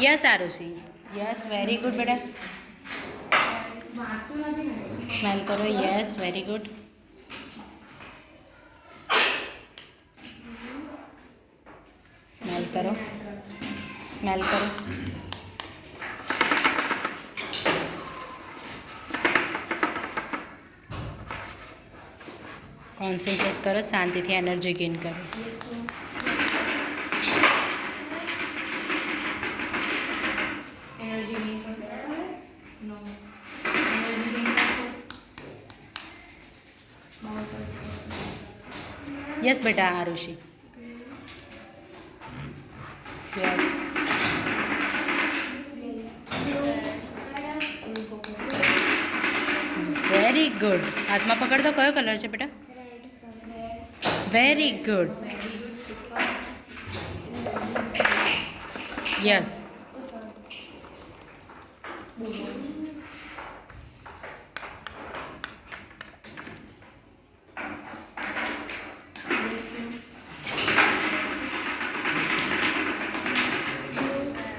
Yes Arushi, yes very good बेटा. Smell करो. Yes very good. Smell करो. स्मेल करो. કોન્સન્ટ્રેટ કરો. શાંતિથી એનર્જી ગેઇન કરો. यस बेटा आरुषि. Yes very good. हाथમાં પકડ દો. કયો કલર છે બેટા? Very good. Yes.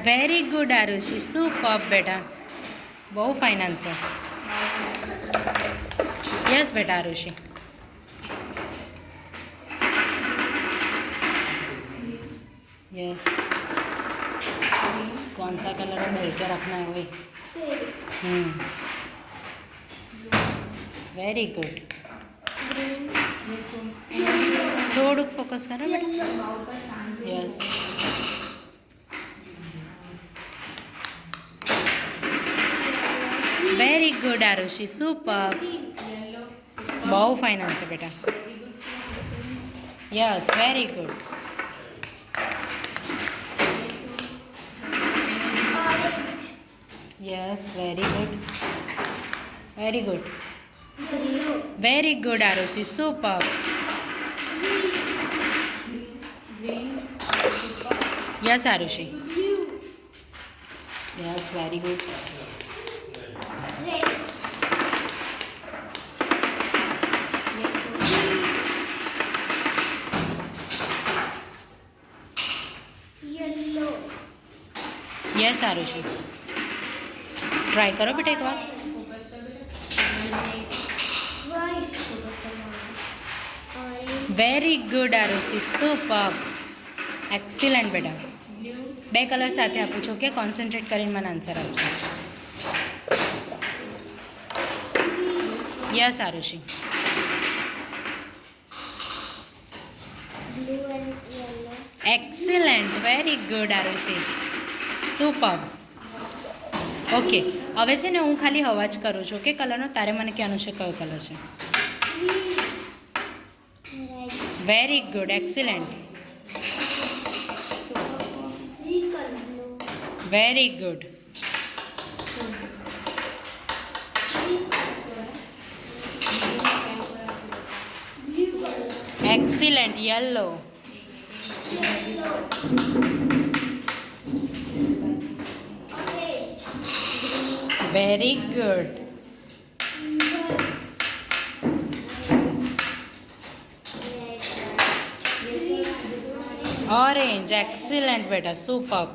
Very good Arushi. Super બેટા. બહુ ફાઇન આન્સર. यस बेटा आरुषि. यस. कौन सा कलर है बोल के रखना है वही. Very good. થોડુંક ફોકસ કરો બેટા. Yes. Very good Arushi. Super. બહુ ફાઇન આન્સર બેટા. Yes very good. Yes very good. Very good. Very good Arushi. Super. Yes Arushi. Yes very good. Yes Arushi. Try करो बेटा एक बार. Very good Arushi. Super. Excellent बेटा. બે કલર સાથે આપું છું કે કોન્સન્ટ્રેટ કરીને મને આન્સર આપજો. Yes Arushi. Excellent. Very good Arushi. Super. Okay હવે છે ને હું ખાલી અવાજ કરું છું કે કલરનો. તારે મને કહેવાનું છે કયો કલર છે. Very good. Excellent. Very good. Excellent. Yellow. Very good. Orange. Excellent बेटा. सुपर.